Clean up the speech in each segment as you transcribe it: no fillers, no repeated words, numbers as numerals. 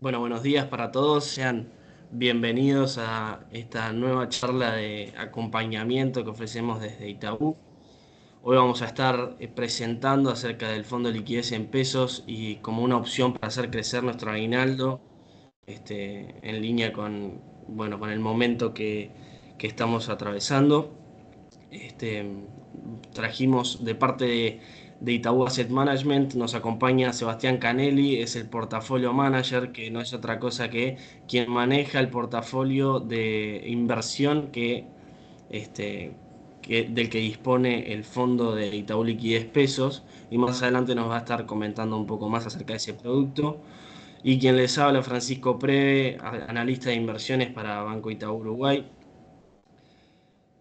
Bueno, buenos días para todos. Sean bienvenidos a esta nueva charla de acompañamiento que ofrecemos desde Itaú. Hoy vamos a estar presentando acerca del fondo de liquidez en pesos y como una opción para hacer crecer nuestro aguinaldo, en línea con, bueno, con el momento que estamos atravesando. Este, Trajimos de parte de Itaú Asset Management, nos acompaña Sebastián Canelli, es el portafolio manager, que no es otra cosa que quien maneja el portafolio de inversión este, del que dispone el fondo de Itaú Liquidez Pesos, y más adelante nos va a estar comentando un poco más acerca de ese producto. Y quien les habla, Francisco Preve, analista de inversiones para Banco Itaú Uruguay.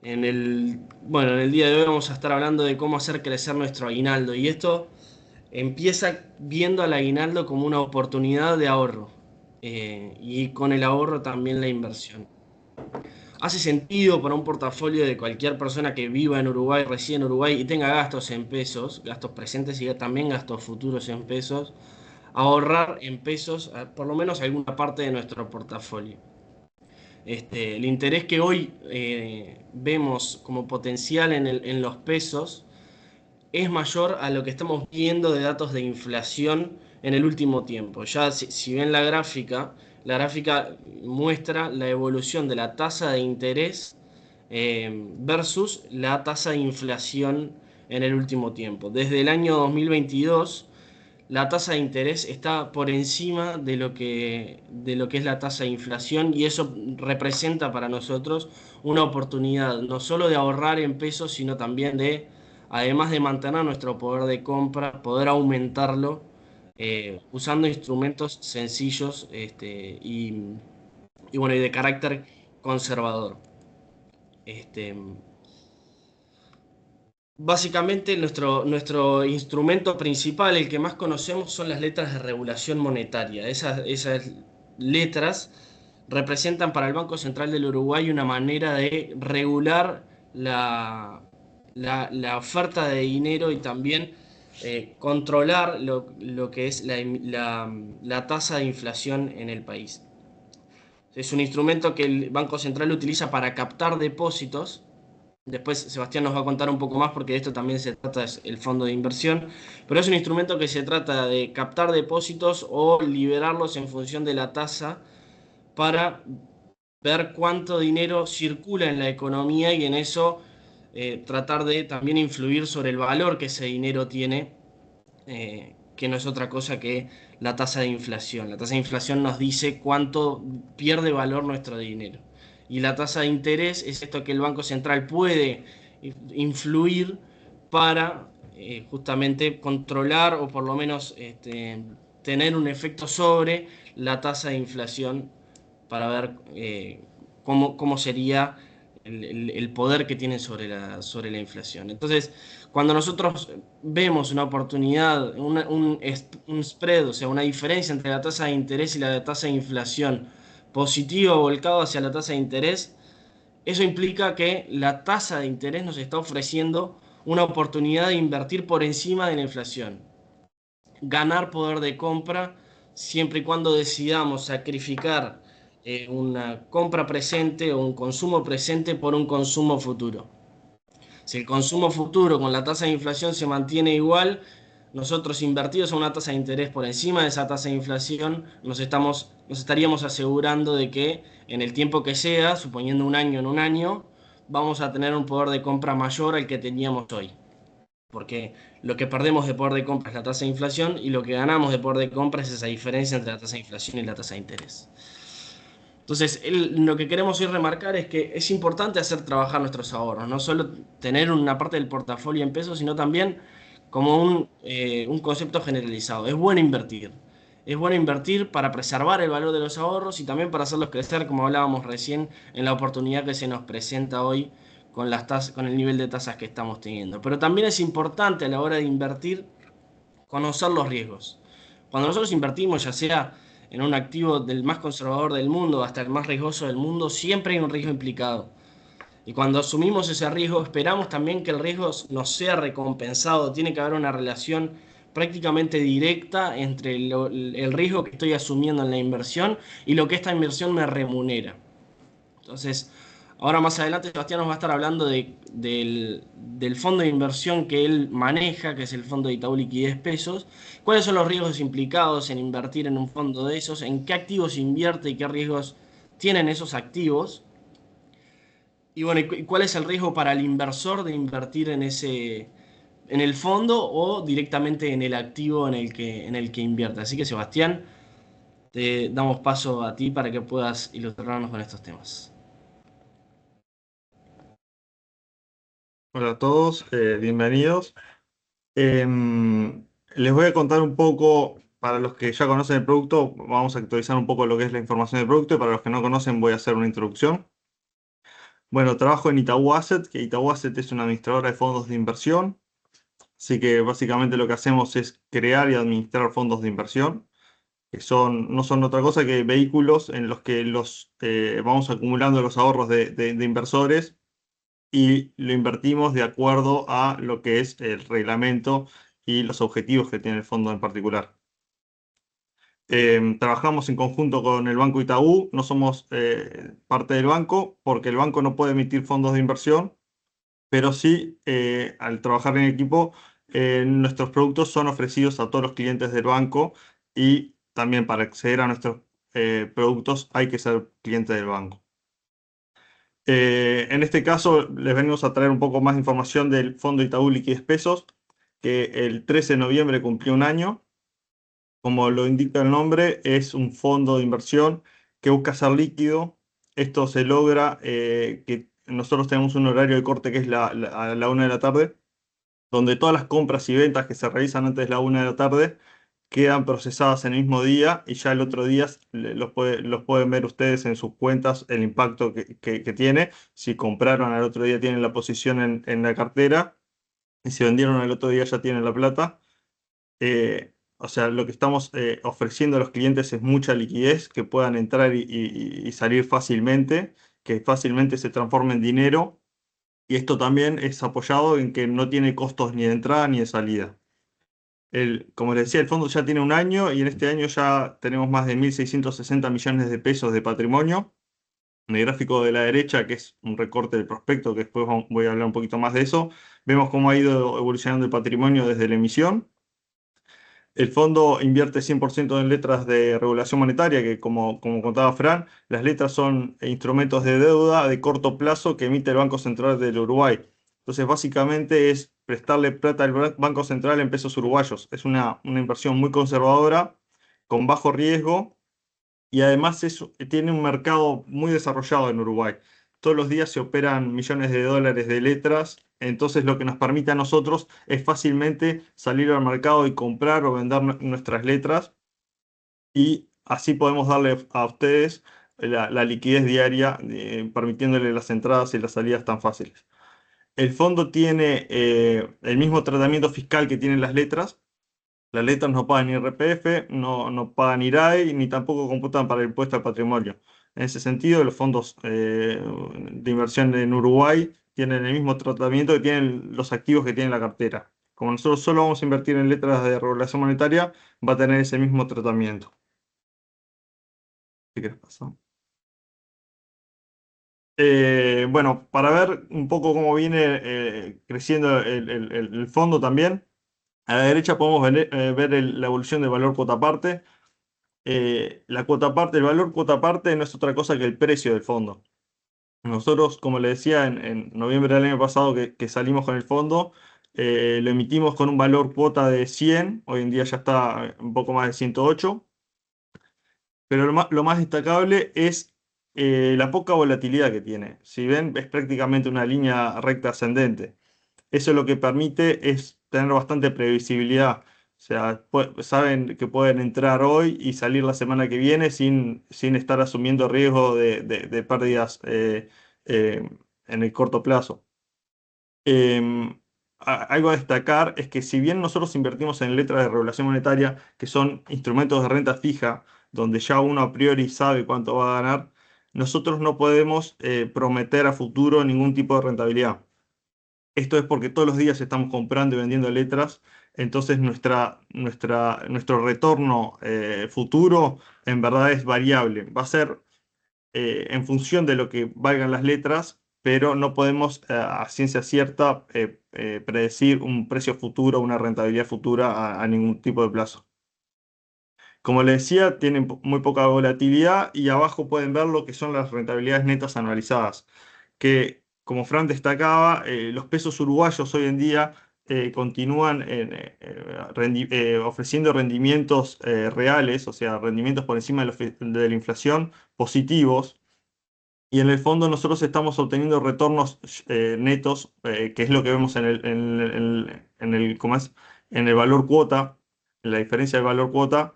Bueno, en el día de hoy vamos a estar hablando de cómo hacer crecer nuestro aguinaldo. Y esto empieza viendo al aguinaldo como una oportunidad de ahorro. Y con el ahorro también la inversión. Hace sentido para un portafolio de cualquier persona que viva en Uruguay, reside en Uruguay y tenga gastos en pesos, gastos presentes y también gastos futuros en pesos, ahorrar en pesos por lo menos alguna parte de nuestro portafolio. El interés que hoy vemos como potencial en los pesos es mayor a lo que estamos viendo de datos de inflación en el último tiempo. Ya si ven la gráfica muestra la evolución de la tasa de interés versus la tasa de inflación en el último tiempo. Desde el año 2022 la tasa de interés está por encima de lo que es la tasa de inflación, y eso representa para nosotros una oportunidad no solo de ahorrar en pesos, sino también de, además de mantener nuestro poder de compra, poder aumentarlo usando instrumentos sencillos y bueno, y de carácter conservador. Este, Básicamente nuestro instrumento principal, el que más conocemos, son las letras de regulación monetaria. Esas letras representan para el Banco Central del Uruguay una manera de regular la oferta de dinero y también controlar lo que es la tasa de inflación en el país. Es un instrumento que el Banco Central utiliza para captar depósitos. Después Sebastián nos va a contar un poco más porque de esto también se trata es el fondo de inversión, pero es un instrumento que se trata de captar depósitos o liberarlos en función de la tasa para ver cuánto dinero circula en la economía y en eso tratar de también influir sobre el valor que ese dinero tiene, que no es otra cosa que la tasa de inflación. La tasa de inflación nos dice cuánto pierde valor nuestro dinero. Y la tasa de interés es esto que el Banco Central puede influir para justamente controlar o por lo menos tener un efecto sobre la tasa de inflación para ver cómo sería el poder que tienen sobre la inflación. Entonces, cuando nosotros vemos una oportunidad, un spread, o sea, una diferencia entre la tasa de interés y la tasa de inflación positiva volcado hacia la tasa de interés, eso implica que la tasa de interés nos está ofreciendo una oportunidad de invertir por encima de la inflación, ganar poder de compra siempre y cuando decidamos sacrificar una compra presente o un consumo presente por un consumo futuro. Si el consumo futuro con la tasa de inflación se mantiene igual, nosotros invertidos a una tasa de interés por encima de esa tasa de inflación, nos estaríamos asegurando de que en el tiempo que sea, suponiendo un año en un año, vamos a tener un poder de compra mayor al que teníamos hoy. Porque lo que perdemos de poder de compra es la tasa de inflación y lo que ganamos de poder de compra es esa diferencia entre la tasa de inflación y la tasa de interés. Entonces, lo que queremos hoy remarcar es que es importante hacer trabajar nuestros ahorros, no solo tener una parte del portafolio en pesos, sino también como un concepto generalizado. Es bueno invertir para preservar el valor de los ahorros y también para hacerlos crecer, como hablábamos recién, en la oportunidad que se nos presenta hoy con con el nivel de tasas que estamos teniendo. Pero también es importante a la hora de invertir conocer los riesgos. Cuando nosotros invertimos, ya sea en un activo del más conservador del mundo hasta el más riesgoso del mundo, siempre hay un riesgo implicado. Y cuando asumimos ese riesgo, esperamos también que el riesgo nos sea recompensado. Tiene que haber una relación prácticamente directa entre el riesgo que estoy asumiendo en la inversión y lo que esta inversión me remunera. Entonces, ahora más adelante Sebastián nos va a estar hablando del fondo de inversión que él maneja, que es el fondo de Itaú Liquidez Pesos. ¿Cuáles son los riesgos implicados en invertir en un fondo de esos? ¿En qué activos invierte y qué riesgos tienen esos activos? Y bueno, ¿y cuál es el riesgo para el inversor de invertir en el fondo o directamente en el activo en el que invierte? Así que Sebastián, te damos paso a ti para que puedas ilustrarnos con estos temas. Hola a todos, bienvenidos. Les voy a contar un poco, para los que ya conocen el producto, vamos a actualizar un poco lo que es la información del producto y para los que no conocen voy a hacer una introducción. Bueno, trabajo en Itaú Asset, que Itaú Asset es una administradora de fondos de inversión, así que básicamente lo que hacemos es crear y administrar fondos de inversión, que no son otra cosa que vehículos en los que vamos acumulando los ahorros de inversores y lo invertimos de acuerdo a lo que es el reglamento y los objetivos que tiene el fondo en particular. Trabajamos en conjunto con el Banco Itaú, no somos parte del banco porque el banco no puede emitir fondos de inversión, pero sí, al trabajar en equipo, nuestros productos son ofrecidos a todos los clientes del banco y también para acceder a nuestros productos hay que ser cliente del banco. En este caso, les venimos a traer un poco más de información del Fondo Itaú Liquidez Pesos, que el 13 de noviembre cumplió un año. Como lo indica el nombre, es un fondo de inversión que busca ser líquido. Esto se logra que nosotros tenemos un horario de corte que es a la 1 de la tarde, donde todas las compras y ventas que se realizan antes de la 1 de la tarde quedan procesadas en el mismo día y ya el otro día los pueden ver ustedes en sus cuentas el impacto que tiene. Si compraron al otro día tienen la posición en la cartera y si vendieron al otro día ya tienen la plata. O sea, lo que estamos ofreciendo a los clientes es mucha liquidez, que puedan entrar y salir fácilmente, que fácilmente se transforme en dinero. Y esto también es apoyado en que no tiene costos ni de entrada ni de salida. Como les decía, el fondo ya tiene un año y en este año ya tenemos más de 1.660 millones de pesos de patrimonio. En el gráfico de la derecha, que es un recorte del prospecto, que después voy a hablar un poquito más de eso, vemos cómo ha ido evolucionando el patrimonio desde la emisión. El fondo invierte 100% en letras de regulación monetaria, que como contaba Fran, las letras son instrumentos de deuda de corto plazo que emite el Banco Central del Uruguay. Entonces, básicamente es prestarle plata al Banco Central en pesos uruguayos. Es una inversión muy conservadora, con bajo riesgo y además tiene un mercado muy desarrollado en Uruguay. Todos los días se operan millones de dólares de letras, entonces lo que nos permite a nosotros es fácilmente salir al mercado y comprar o vender nuestras letras y así podemos darle a ustedes la liquidez diaria, permitiéndole las entradas y las salidas tan fáciles. El fondo tiene el mismo tratamiento fiscal que tienen las letras. Las letras no pagan IRPF, no pagan IRAE ni tampoco computan para el impuesto al patrimonio. En ese sentido, los fondos de inversión en Uruguay tienen el mismo tratamiento que tienen los activos que tiene la cartera. Como nosotros solo vamos a invertir en letras de regulación monetaria, va a tener ese mismo tratamiento. ¿Qué querés pasar? Bueno, para ver un poco cómo viene creciendo el fondo también, a la derecha podemos ver la evolución del valor cuota parte. La cuota parte, el valor cuota parte no es otra cosa que el precio del fondo. Nosotros, como le decía, en noviembre del año pasado que salimos con el fondo, lo emitimos con un valor cuota de 100, hoy en día ya está un poco más de 108, pero lo más destacable es la poca volatilidad que tiene. Si ven, es prácticamente una línea recta ascendente. Eso lo que permite es tener bastante previsibilidad. O sea, saben que pueden entrar hoy y salir la semana que viene sin estar asumiendo riesgo de pérdidas eh, en el corto plazo. Algo a destacar es que si bien nosotros invertimos en letras de regulación monetaria, que son instrumentos de renta fija, donde ya uno a priori sabe cuánto va a ganar, nosotros no podemos prometer a futuro ningún tipo de rentabilidad. Esto es porque todos los días estamos comprando y vendiendo letras, Entonces nuestro retorno futuro en verdad es variable. Va a ser en función de lo que valgan las letras, pero no podemos a ciencia cierta predecir un precio futuro, una rentabilidad futura a ningún tipo de plazo. Como les decía, tienen muy poca volatilidad y abajo pueden ver lo que son las rentabilidades netas anualizadas, que como Fran destacaba, los pesos uruguayos hoy en día continúan ofreciendo rendimientos reales, o sea, rendimientos por encima de la inflación positivos. Y en el fondo nosotros estamos obteniendo retornos netos, que es lo que vemos ¿cómo es? En el valor cuota, en la diferencia del valor cuota,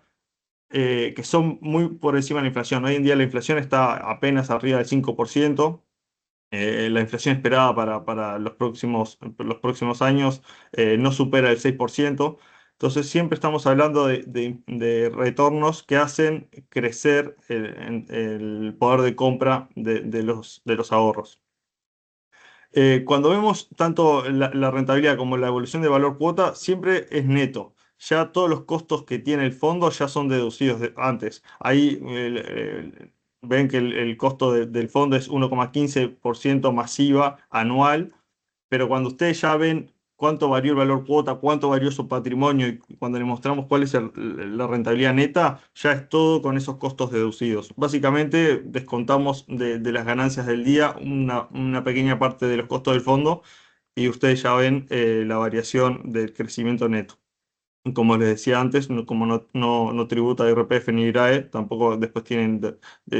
que son muy por encima de la inflación. Hoy en día la inflación está apenas arriba del 5%. La inflación esperada para los próximos años no supera el 6%. Entonces siempre estamos hablando de retornos que hacen crecer el poder de compra de los ahorros. Cuando vemos tanto la rentabilidad como la evolución de valor cuota, siempre es neto. Ya todos los costos que tiene el fondo ya son deducidos antes. Ahí ven que el costo del fondo es 1,15% masiva anual, pero cuando ustedes ya ven cuánto varió el valor cuota, cuánto varió su patrimonio y cuando le mostramos cuál es la rentabilidad neta, ya es todo con esos costos deducidos. Básicamente descontamos de las ganancias del día una pequeña parte de los costos del fondo y ustedes ya ven la variación del crecimiento neto. Como les decía antes, como no tributa IRPF ni IRAE, tampoco después tienen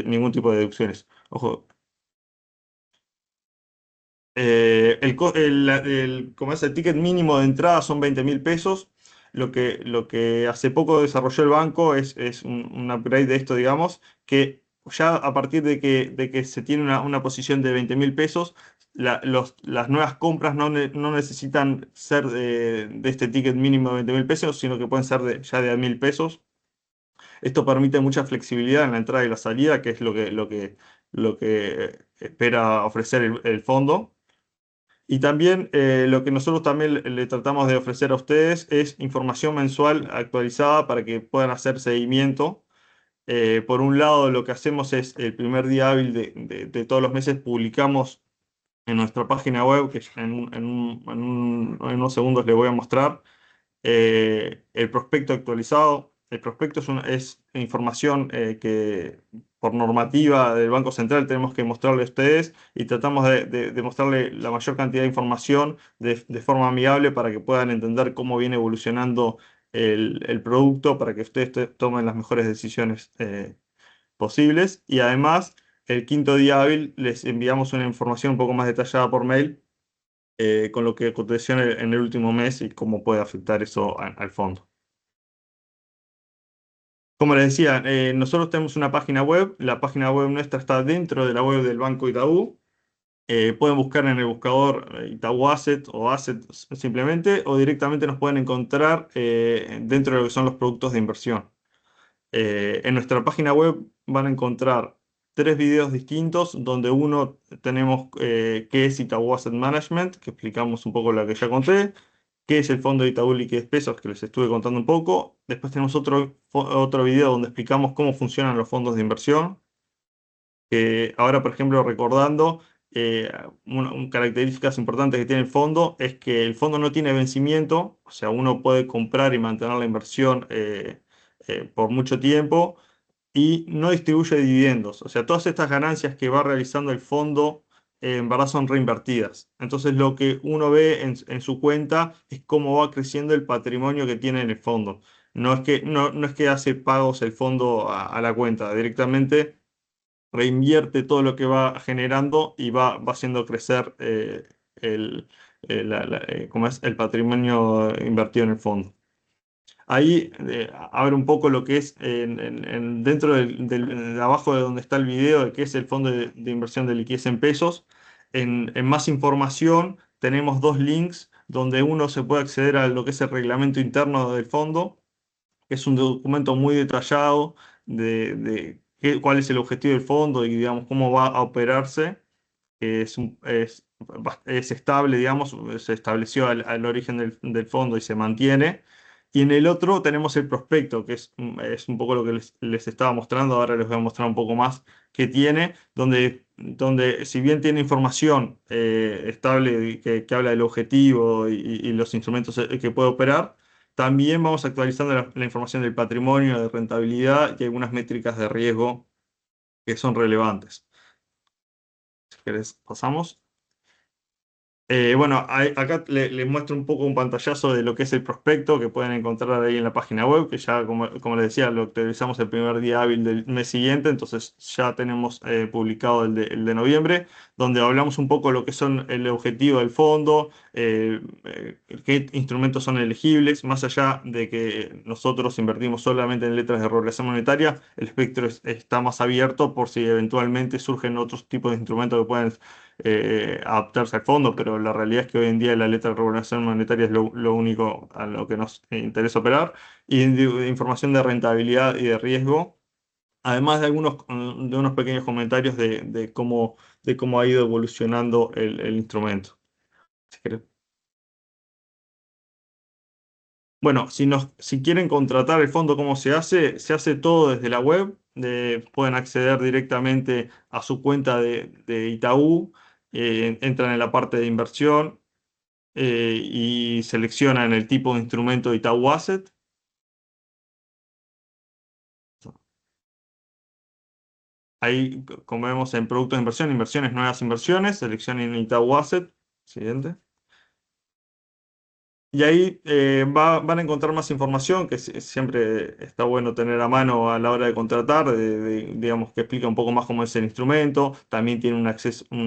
ningún tipo de deducciones. Ojo, como es el ticket mínimo de entrada son 20.000 pesos. Lo que hace poco desarrolló el banco es un upgrade de esto, digamos, que ya a partir de que se tiene una posición de 20.000 pesos, las nuevas compras no necesitan ser de este ticket mínimo de 20.000 pesos, sino que pueden ser ya de 1.000 pesos. Esto permite mucha flexibilidad en la entrada y la salida, que es lo que espera ofrecer el fondo. Y también lo que nosotros también le tratamos de ofrecer a ustedes es información mensual actualizada para que puedan hacer seguimiento. Por un lado, lo que hacemos es el primer día hábil de todos los meses publicamos en nuestra página web, que en unos segundos les voy a mostrar, el prospecto actualizado. El prospecto es información que por normativa del Banco Central tenemos que mostrarle a ustedes y tratamos de mostrarle la mayor cantidad de información de forma amigable para que puedan entender cómo viene evolucionando el producto para que ustedes tomen las mejores decisiones posibles. Y además, el quinto día hábil les enviamos una información un poco más detallada por mail con lo que aconteció en el último mes y cómo puede afectar eso al fondo. Como les decía, nosotros tenemos una página web. La página web nuestra está dentro de la web del Banco Itaú. Pueden buscar en el buscador Itaú Asset o Asset simplemente, o directamente nos pueden encontrar dentro de lo que son los productos de inversión. En nuestra página web van a encontrar tres videos distintos, donde uno tenemos qué es Itaú Asset Management, que explicamos un poco lo que ya conté, qué es el fondo de Itaú Liquidez Pesos, que les estuve contando un poco. Después tenemos otro video donde explicamos cómo funcionan los fondos de inversión. Ahora, por ejemplo, recordando, características importantes que tiene el fondo es que el fondo no tiene vencimiento, o sea, uno puede comprar y mantener la inversión por mucho tiempo y no distribuye dividendos. O sea, todas estas ganancias que va realizando el fondo en verdad son reinvertidas. Entonces lo que uno ve en su cuenta es cómo va creciendo el patrimonio que tiene en el fondo. No es que hace pagos el fondo a la cuenta, directamente reinvierte todo lo que va generando y va haciendo crecer el, ¿cómo es? El patrimonio invertido en el fondo. Ahí, a ver un poco lo que es dentro de abajo de donde está el video, de qué es el fondo de inversión de liquidez en pesos. En más información tenemos dos links donde uno se puede acceder a lo que es el reglamento interno del fondo, que es un documento muy detallado cuál es el objetivo del fondo y digamos cómo va a operarse, que es es estable, digamos, se estableció al origen del fondo y se mantiene. Y en el otro tenemos el prospecto, que es un poco lo que les estaba mostrando, ahora les voy a mostrar un poco más que tiene, donde si bien tiene información estable que habla del objetivo y los instrumentos que puede operar, también vamos actualizando la información del patrimonio, de rentabilidad y algunas métricas de riesgo que son relevantes. Si querés, pasamos. Bueno, acá les muestro un poco un pantallazo de lo que es el prospecto que pueden encontrar ahí en la página web, que ya, como les decía, lo actualizamos el primer día hábil del mes siguiente, entonces ya tenemos publicado el de noviembre, donde hablamos un poco de lo que son el objetivo del fondo, qué instrumentos son elegibles, más allá de que nosotros invertimos solamente en letras de regulación monetaria, el espectro está más abierto por si eventualmente surgen otros tipos de instrumentos que pueden adaptarse al fondo, pero la realidad es que hoy en día la letra de regulación monetaria es lo único a lo que nos interesa operar, y de información de rentabilidad y de riesgo, además de unos pequeños comentarios de cómo ha ido evolucionando el instrumento. Si querés. Bueno, si quieren contratar el fondo, ¿cómo se hace? Se hace todo desde la web. Pueden acceder directamente a su cuenta de Itaú, entran en la parte de inversión y seleccionan el tipo de instrumento de Itaú Asset. Ahí, como vemos en productos de inversión, inversiones, nuevas inversiones, seleccionen Itaú Asset. Siguiente. Y ahí van a encontrar más información que siempre está bueno tener a mano a la hora de contratar, digamos que explica un poco más cómo es el instrumento. También tiene un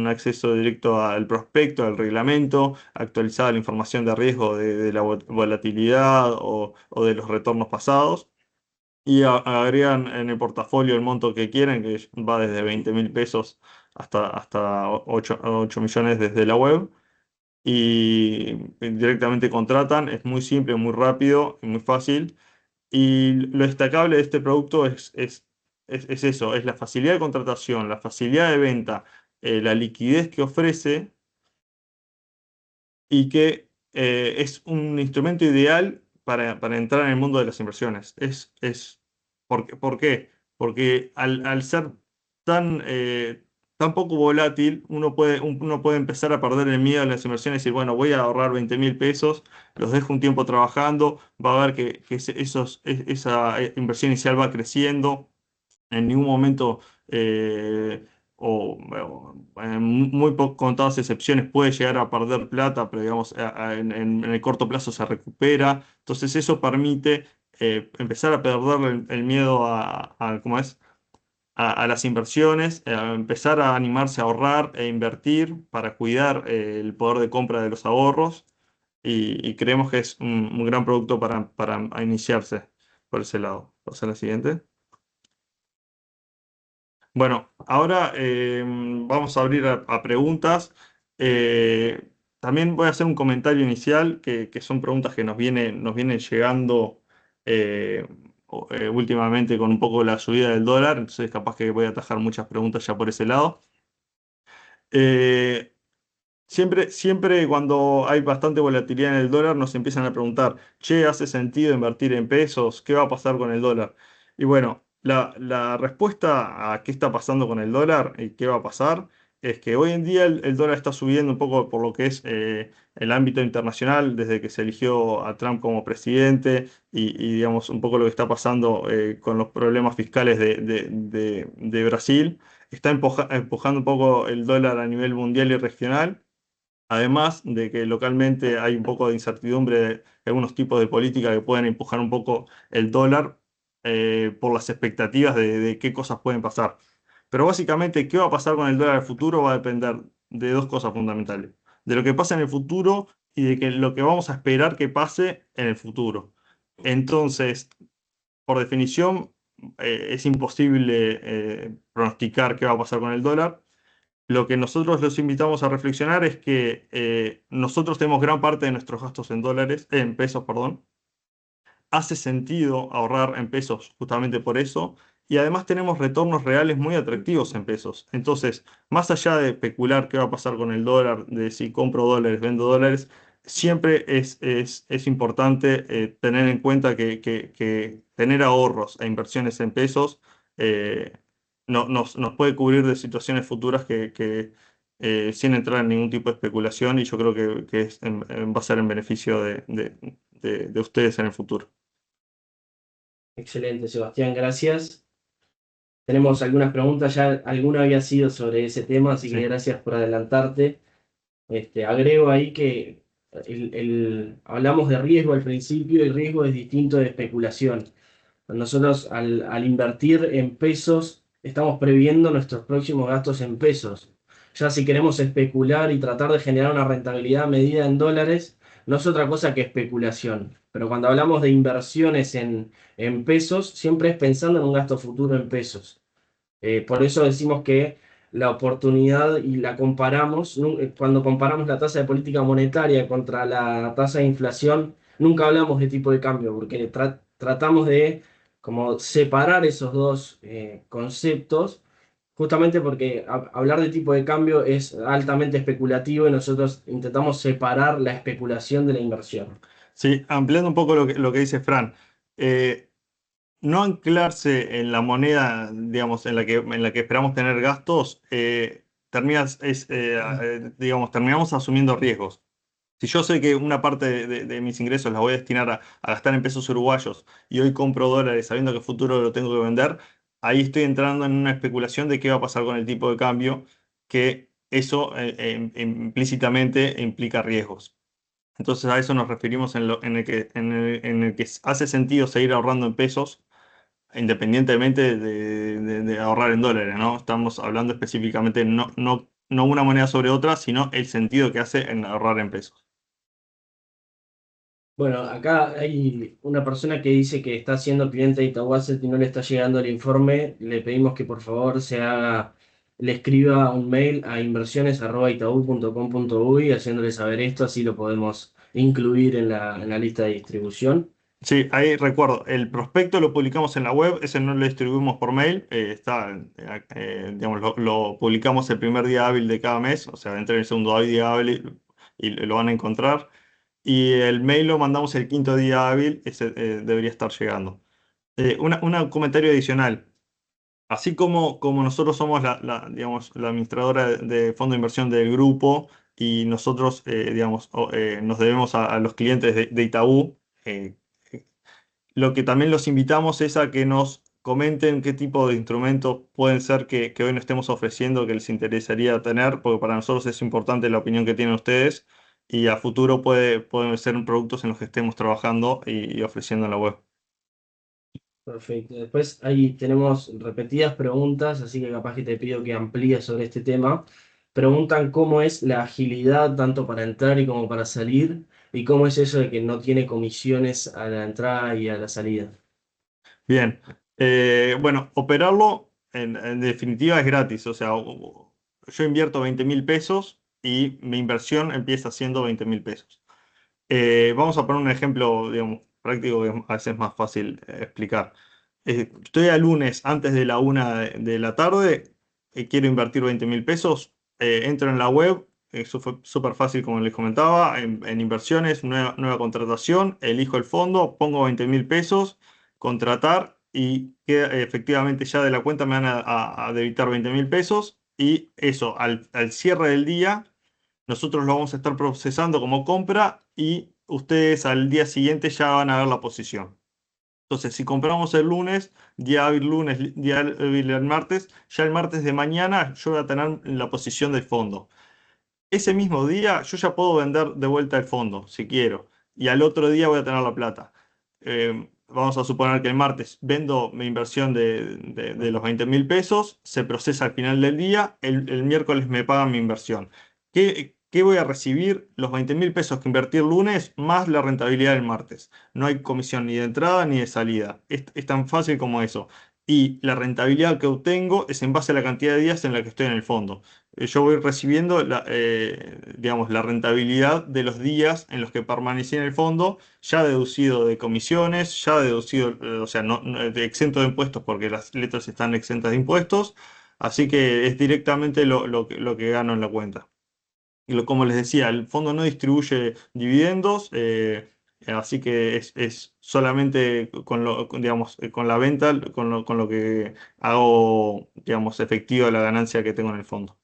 acceso directo al prospecto, al reglamento, actualizada la información de riesgo de la volatilidad o de los retornos pasados. Y agregan en el portafolio el monto que quieren, que va desde 20.000 pesos hasta 8 millones desde la web, y directamente contratan. Es muy simple, muy rápido y muy fácil. Y lo destacable de este producto es eso, es la facilidad de contratación, la facilidad de venta, la liquidez que ofrece, y que es un instrumento ideal para entrar en el mundo de las inversiones. ¿Por qué? Porque al ser tan poco volátil, uno puede empezar a perder el miedo a las inversiones y decir, bueno, voy a ahorrar 20.000 pesos, los dejo un tiempo trabajando, va a ver que esa inversión inicial va creciendo. En ningún momento, en muy contadas excepciones, puede llegar a perder plata, pero digamos, en el corto plazo se recupera. Entonces eso permite empezar a perder el miedo ¿cómo es? A las inversiones, a empezar a animarse a ahorrar e invertir para cuidar el poder de compra de los ahorros, y creemos que es un gran producto para iniciarse por ese lado. Pasa a la siguiente. Bueno, ahora vamos a abrir a preguntas. También voy a hacer un comentario inicial, que son preguntas que nos vienen llegando últimamente con un poco la subida del dólar, entonces capaz que voy a atajar muchas preguntas ya por ese lado. Eh, Siempre cuando hay bastante volatilidad en el dólar nos empiezan a preguntar, che, ¿hace sentido invertir en pesos? ¿Qué va a pasar con el dólar? Y bueno, la respuesta a qué está pasando con el dólar y qué va a pasar es que hoy en día el dólar está subiendo un poco por lo que es el ámbito internacional, desde que se eligió a Trump como presidente, digamos un poco lo que está pasando con los problemas fiscales de Brasil. Está empujando un poco el dólar a nivel mundial y regional. Además de que localmente hay un poco de incertidumbre de algunos tipos de política que pueden empujar un poco el dólar por las expectativas de qué cosas pueden pasar. Pero básicamente, qué va a pasar con el dólar en el futuro va a depender de dos cosas fundamentales: de lo que pasa en el futuro y lo que vamos a esperar que pase en el futuro. Entonces, por definición, es imposible pronosticar qué va a pasar con el dólar. Lo que nosotros los invitamos a reflexionar es que nosotros tenemos gran parte de nuestros gastos en pesos, perdón. Hace sentido ahorrar en pesos justamente por eso, y además tenemos retornos reales muy atractivos en pesos. Entonces, más allá de especular qué va a pasar con el dólar, de si compro dólares, vendo dólares, siempre es importante tener en cuenta que tener ahorros e inversiones en pesos eh, nos puede cubrir de situaciones futuras sin entrar en ningún tipo de especulación, y yo creo que va a ser en beneficio de ustedes en el futuro. Excelente, Sebastián, gracias. Tenemos algunas preguntas, ya alguna había sido sobre ese tema, así que Sí. gracias por adelantarte. Agrego ahí que hablamos de riesgo al principio y riesgo es distinto de especulación. Nosotros al invertir en pesos estamos previendo nuestros próximos gastos en pesos. Ya si queremos especular y tratar de generar una rentabilidad medida en dólares, no es otra cosa que especulación. Pero cuando hablamos de inversiones en pesos, siempre es pensando en un gasto futuro en pesos. Por eso decimos que la oportunidad y la comparamos, cuando comparamos la tasa de política monetaria contra la tasa de inflación, nunca hablamos de tipo de cambio, porque tratamos de como separar esos dos conceptos, justamente porque hablar de tipo de cambio es altamente especulativo y nosotros intentamos separar la especulación de la inversión. Sí, ampliando un poco lo que dice Fran, eh, no anclarse en la moneda, digamos, en la que esperamos tener gastos, digamos, terminamos asumiendo riesgos. Si yo sé que una parte de mis ingresos la voy a destinar a gastar en pesos uruguayos y hoy compro dólares sabiendo que a futuro lo tengo que vender, ahí estoy entrando en una especulación de qué va a pasar con el tipo de cambio, que eso implícitamente implica riesgos. Entonces a eso nos referimos en el que hace sentido seguir ahorrando en pesos, independientemente de ahorrar en dólares, ¿no? Estamos hablando específicamente no una moneda sobre otra, sino el sentido que hace en ahorrar en pesos. Bueno, acá hay una persona que dice que está siendo cliente de Itaú Asset y no le está llegando el informe. Le pedimos que por favor le escriba un mail a inversiones@itaú.com.uy haciéndole saber esto, así lo podemos incluir en la lista de distribución. Sí, ahí recuerdo, el prospecto lo publicamos en la web, ese no lo distribuimos por mail, digamos, lo publicamos el primer día hábil de cada mes, o sea, entra en el segundo día hábil y lo van a encontrar. Y el mail lo mandamos el quinto día hábil, ese debería estar llegando. Un comentario adicional. Así como nosotros somos digamos, la administradora de fondo de inversión del grupo y nosotros digamos, nos debemos a los clientes de Itaú, eh, lo que también los invitamos es a que nos comenten qué tipo de instrumentos pueden ser que hoy no estemos ofreciendo que les interesaría tener, porque para nosotros es importante la opinión que tienen ustedes y a futuro pueden ser productos en los que estemos trabajando y ofreciendo en la web. Perfecto. Después ahí tenemos repetidas preguntas, así que capaz que te pido que amplíes sobre este tema. Preguntan cómo es la agilidad tanto para entrar y como para salir, y cómo es eso de que no tiene comisiones a la entrada y a la salida. Bien, bueno, operarlo en definitiva es gratis, o sea, yo invierto 20.000 pesos y mi inversión empieza siendo 20.000 pesos. Vamos a poner un ejemplo, digamos, práctico que a veces es más fácil explicar. Estoy a lunes antes de la 1 de la tarde y quiero invertir 20.000 pesos. Entro en la web, eso fue súper fácil como les comentaba, en inversiones, nueva contratación, elijo el fondo, pongo 20.000 pesos, contratar y efectivamente ya de la cuenta me van a debitar 20.000 pesos y eso al cierre del día. Nosotros lo vamos a estar procesando como compra y ustedes al día siguiente ya van a ver la posición. Entonces, si compramos el lunes, día hábil lunes, día hábil el martes, ya el martes de mañana yo voy a tener la posición del fondo. Ese mismo día yo ya puedo vender de vuelta el fondo, si quiero, y al otro día voy a tener la plata. Vamos a suponer que el martes vendo mi inversión de los 20.000 pesos, se procesa al final del día, el miércoles me pagan mi inversión. ¿Qué voy a recibir? Los 20.000 pesos que invertí el lunes más la rentabilidad del martes. No hay comisión ni de entrada ni de salida. Es tan fácil como eso. Y la rentabilidad que obtengo es en base a la cantidad de días en la que estoy en el fondo. yo voy recibiendo digamos, la rentabilidad de los días en los que permanecí en el fondo, ya deducido de comisiones, ya deducido, o sea, exento de impuestos porque las letras están exentas de impuestos, así que es directamente lo que gano en la cuenta. Y como les decía, el fondo no distribuye dividendos, así que es solamente digamos, con la venta, con lo que hago, digamos, efectiva la ganancia que tengo en el fondo.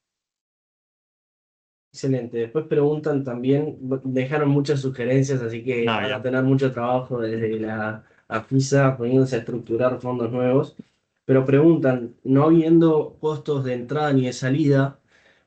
Excelente. Después preguntan también, dejaron muchas sugerencias, así que Ah, van a bien. tener mucho trabajo desde la AFISA poniéndose a estructurar fondos nuevos. Pero preguntan, no habiendo costos de entrada ni de salida,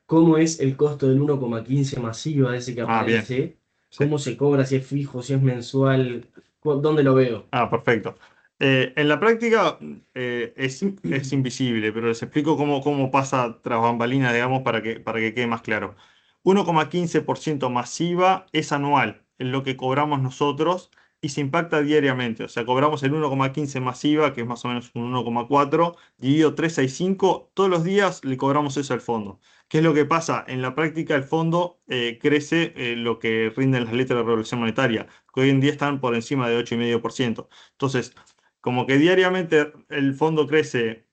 ¿cómo es el costo del 1,15 masiva ese que Ah, bien. aparece? Sí. ¿Cómo se cobra? ¿Si es fijo? ¿Si es mensual? ¿Dónde lo veo? Ah, perfecto. En la práctica es invisible, pero les explico cómo pasa tras bambalinas, digamos, para que quede más claro. 1,15% masiva es anual, en lo que cobramos nosotros y se impacta diariamente. O sea, cobramos el 1,15 masiva, que es más o menos un 1,4, dividido 365, todos los días le cobramos eso al fondo. ¿Qué es lo que pasa? En la práctica el fondo crece lo que rinden las letras de regulación monetaria, que hoy en día están por encima de 8,5%. Entonces, como que diariamente el fondo crece,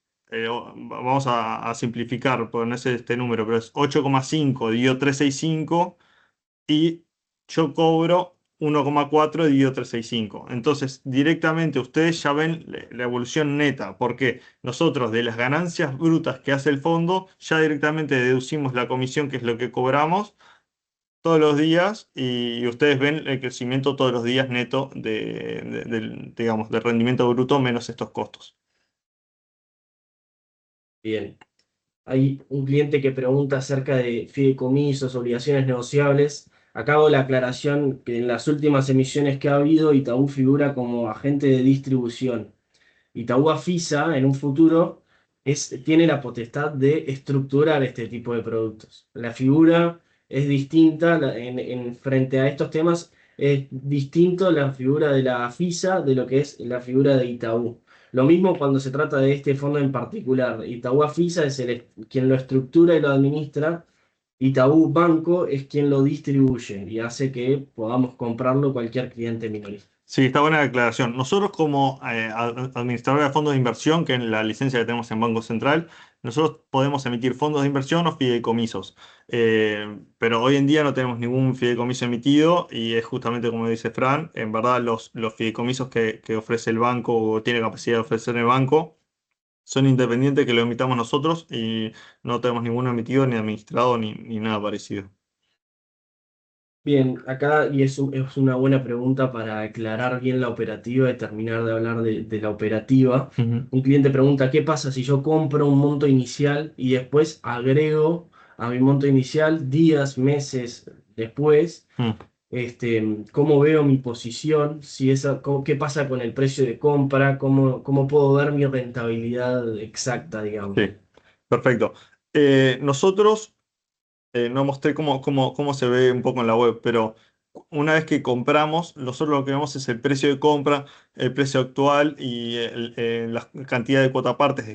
vamos a simplificar, ponerse este número, pero es 8,5 dividido 365 y yo cobro 1,4 dividido 365. Entonces, directamente ustedes ya ven la evolución neta, porque nosotros de las ganancias brutas que hace el fondo, ya directamente deducimos la comisión, que es lo que cobramos todos los días, y ustedes ven el crecimiento todos los días neto digamos, del rendimiento bruto menos estos costos. Bien. Hay un cliente que pregunta acerca de fideicomisos, obligaciones negociables. Acabo la aclaración que en las últimas emisiones que ha habido, Itaú figura como agente de distribución. Itaú Afisa en un futuro tiene la potestad de estructurar este tipo de productos. La figura es distinta frente a estos temas, es distinto la figura de la Afisa de lo que es la figura de Itaú. Lo mismo cuando se trata de este fondo en particular. Itaú Afisa es quien lo estructura y lo administra. Itaú Banco es quien lo distribuye y hace que podamos comprarlo cualquier cliente minorista. Sí, está buena la aclaración. Nosotros como administrador de fondos de inversión, que es la licencia que tenemos en Banco Central, nosotros podemos emitir fondos de inversión o fideicomisos. Pero hoy en día no tenemos ningún fideicomiso emitido y es justamente como dice Fran, en verdad los fideicomisos que ofrece el banco o tiene capacidad de ofrecer el banco son independientes, que lo emitamos nosotros y no tenemos ninguno emitido ni administrado ni nada parecido. Bien, acá y es una buena pregunta para aclarar bien la operativa y terminar de hablar de la operativa. Ujú. Un cliente pregunta, ¿qué pasa si yo compro un monto inicial y después agrego a mi monto inicial días, meses después? Mm. ¿Cómo veo mi posición? ¿Qué pasa con el precio de compra? ¿Cómo puedo ver mi rentabilidad exacta, digamos? Sí, perfecto. Nosotros no mostré cómo se ve un poco en la web, pero una vez que compramos, nosotros lo que vemos es el precio de compra, el precio actual y la cantidad de cuotapartes,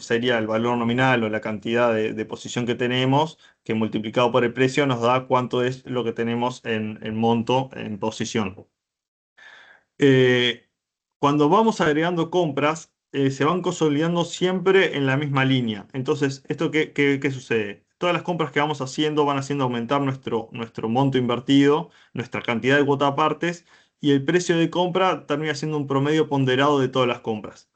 sería el valor nominal o la cantidad de posición que tenemos, que multiplicado por el precio nos da cuánto es lo que tenemos en monto en posición. Eh, Cuando vamos agregando compras, se van consolidando siempre en la misma línea. Entonces, ¿esto qué sucede? Todas las compras que vamos haciendo van haciendo aumentar nuestro monto invertido, nuestra cantidad de cuota partes, y el precio de compra termina siendo un promedio ponderado de todas las compras.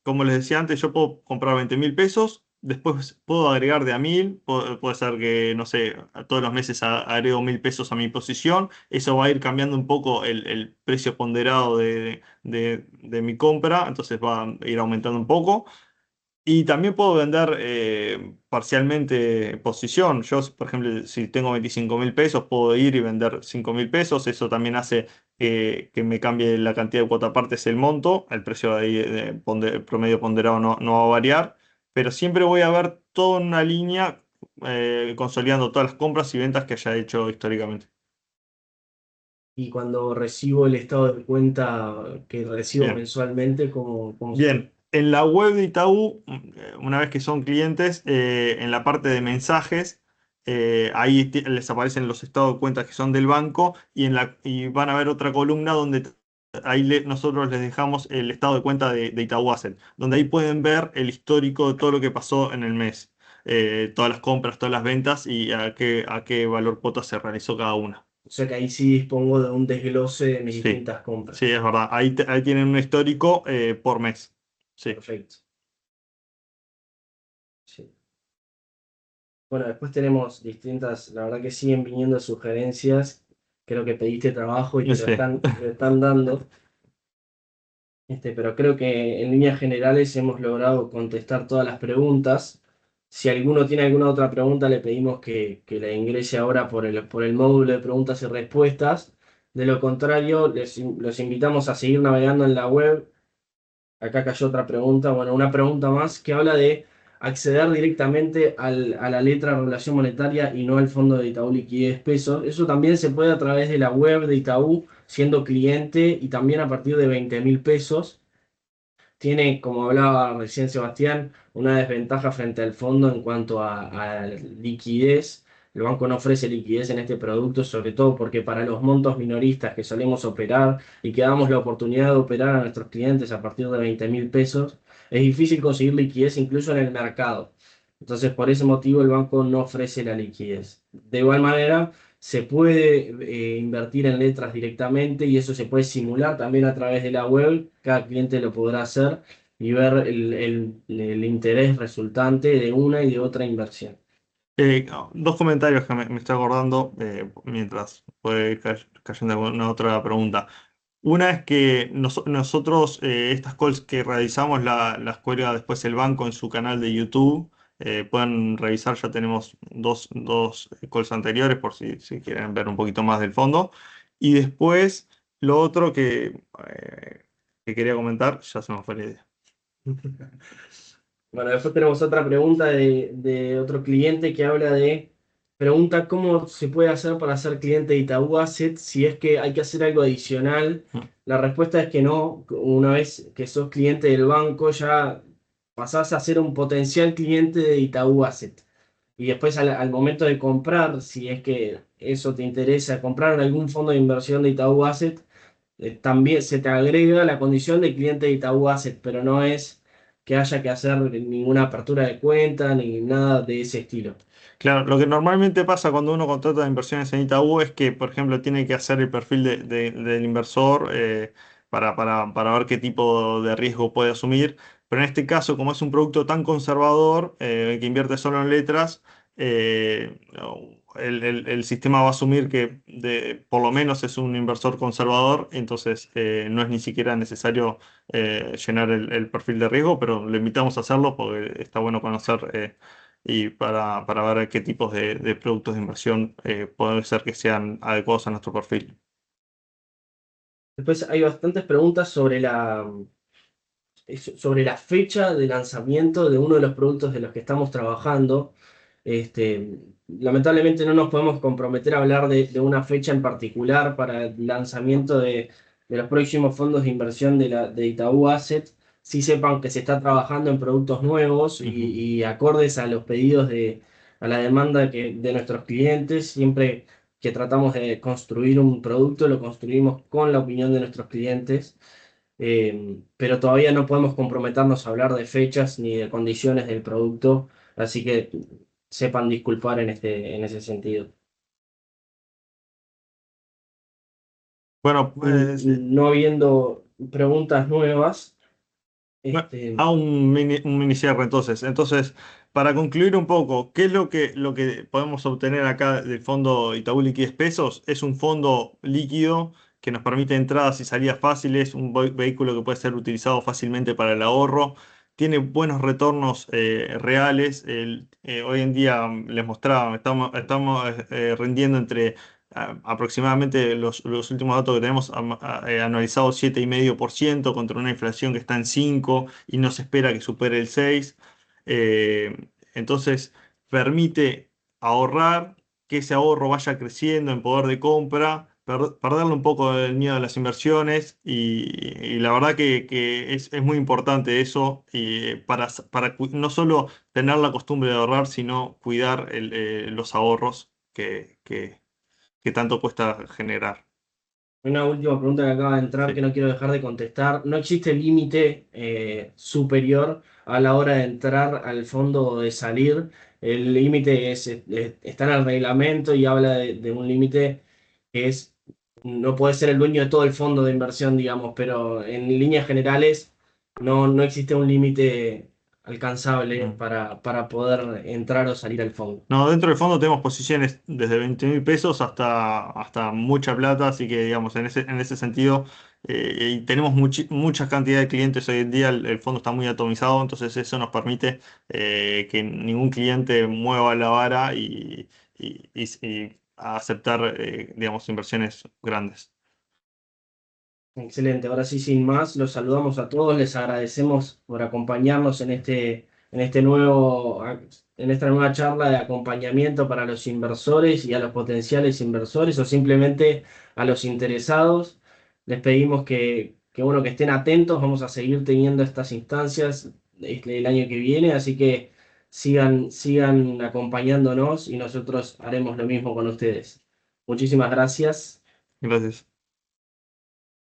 Como les decía antes, yo puedo comprar 20.000 pesos, después puedo agregar de a 1.000, puede ser que, no sé, todos los meses agrego 1.000 pesos a mi posición. Eso va a ir cambiando un poco el precio ponderado de mi compra, entonces va a ir aumentando un poco. Y también puedo vender parcialmente posición. Yo, por ejemplo, si tengo 25.000 pesos, puedo ir y vender 5.000 pesos. Eso también hace que me cambie la cantidad de cuota partes, el monto. El precio de ahí, promedio ponderado no va a variar. Pero siempre voy a ver toda una línea consolidando todas las compras y ventas que haya hecho históricamente. Y cuando recibo el estado de cuenta que recibo Bien. mensualmente, ¿cómo se Bien, ve? En la web de Itaú, una vez que son clientes, en la parte de mensajes, ahí les aparecen los estados de cuenta que son del banco y van a ver otra columna donde ahí nosotros les dejamos el estado de cuenta de Itaú Asset, donde ahí pueden ver el histórico de todo lo que pasó en el mes, todas las compras, todas las ventas y a qué valor cuota se realizó cada una. O sea que ahí sí dispongo de un desglose de mis Sí, distintas sí, compras. es verdad. Ahí tienen un histórico por mes. Sí. Perfecto. Sí. Bueno, después tenemos distintas, la verdad que siguen viniendo sugerencias. Creo que pediste trabajo y Sí. te lo están dando. Pero creo que en líneas generales hemos logrado contestar todas las preguntas. Si alguno tiene alguna otra pregunta, le pedimos que la ingrese ahora por el módulo de preguntas y respuestas. De lo contrario, los invitamos a seguir navegando en la web. Acá cayó otra pregunta, bueno, una pregunta más que habla de acceder directamente a la letra de regulación monetaria y no al fondo de Itaú Liquidez Pesos. Eso también se puede a través de la web de Itaú, siendo cliente y también a partir de 20.000 pesos. Tiene, como hablaba recién Sebastián, una desventaja frente al fondo en cuanto a liquidez. El banco no ofrece liquidez en este producto, sobre todo porque para los montos minoristas que solemos operar y que damos la oportunidad de operar a nuestros clientes a partir de 20.000 pesos, es difícil conseguir liquidez incluso en el mercado. Entonces, por ese motivo, el banco no ofrece la liquidez. De igual manera, se puede invertir en letras directamente y eso se puede simular también a través de la web. Cada cliente lo podrá hacer y ver el interés resultante de una y de otra inversión. Dos comentarios que me estoy acordando mientras puede ir cayendo alguna otra pregunta. Una es que nosotros estas calls que realizamos las cuelga después el banco en su canal de YouTube. Pueden revisar, ya tenemos dos calls anteriores por si quieren ver un poquito más del fondo. Y después lo otro que quería comentar, ya se me fue la idea. Bueno, después tenemos otra pregunta de otro cliente que habla pregunta cómo se puede hacer para ser cliente de Itaú Asset si es que hay que hacer algo adicional. Mm. La respuesta es que no. Una vez que sos cliente del banco ya pasás a ser un potencial cliente de Itaú Asset. Y después al momento de comprar, si es que eso te interesa, comprar en algún fondo de inversión de Itaú Asset, también se te agrega la condición de cliente de Itaú Asset, pero no es que haya que hacer ninguna apertura de cuenta ni nada de ese estilo. Claro, lo que normalmente pasa cuando uno contrata inversiones en Itaú es que, por ejemplo, tiene que hacer el perfil del inversor para ver qué tipo de riesgo puede asumir. Pero en este caso, como es un producto tan conservador que invierte solo en letras, el sistema va a asumir que por lo menos es un inversor conservador, entonces no es ni siquiera necesario llenar el perfil de riesgo, pero lo invitamos a hacerlo porque está bueno conocer. Y para ver qué tipos de productos de inversión pueden ser que sean adecuados a nuestro perfil. Después hay bastantes preguntas sobre la fecha de lanzamiento de uno de los productos de los que estamos trabajando. Lamentablemente no nos podemos comprometer a hablar de una fecha en particular para el lanzamiento de los próximos fondos de inversión de Itaú Asset. Sí sepan que se está trabajando en productos nuevos Ujú. y acordes a los pedidos a la demanda de nuestros clientes. Siempre que tratamos de construir un producto, lo construimos con la opinión de nuestros clientes. Pero todavía no podemos comprometernos a hablar de fechas ni de condiciones del producto, así que sepan disculpar en ese sentido. Bueno, No habiendo preguntas nuevas, bueno, hago un mini cierre entonces. Entonces, para concluir un poco, ¿qué es lo que podemos obtener acá del fondo Itaú Liquidez Pesos? Es un fondo líquido que nos permite entradas y salidas fáciles, un vehículo que puede ser utilizado fácilmente para el ahorro, tiene buenos retornos reales. Hoy en día les mostraba, estamos rindiendo entre aproximadamente los últimos datos que tenemos anualizados 7,5% contra una inflación que está en 5 y no se espera que supere el 6. Entonces permite ahorrar, que ese ahorro vaya creciendo en poder de compra, perderle un poco el miedo a las inversiones y la verdad que es muy importante eso y no solo tener la costumbre de ahorrar, sino cuidar los ahorros que tanto cuesta generar. Una última pregunta que acaba de entrar Sí. que no quiero dejar de contestar. ¿No existe límite superior a la hora de entrar al fondo o de salir? El límite está en el reglamento y habla de un límite que es, no puede ser el dueño de todo el fondo de inversión, digamos, pero en líneas generales no existe un límite alcanzable Mm. para poder entrar o salir al fondo. No, dentro del fondo tenemos posiciones desde 20.000 pesos hasta mucha plata, así que digamos, en ese sentido, y tenemos mucha cantidad de clientes hoy en día, el fondo está muy atomizado, entonces eso nos permite que ningún cliente mueva la vara y aceptar, digamos, inversiones grandes. Excelente, ahora sí, sin más, los saludamos a todos, les agradecemos por acompañarnos en esta nueva charla de acompañamiento para los inversores y a los potenciales inversores o simplemente a los interesados. Les pedimos bueno, que estén atentos, vamos a seguir teniendo estas instancias el año que viene, así que sigan acompañándonos y nosotros haremos lo mismo con ustedes. Muchísimas gracias. Gracias.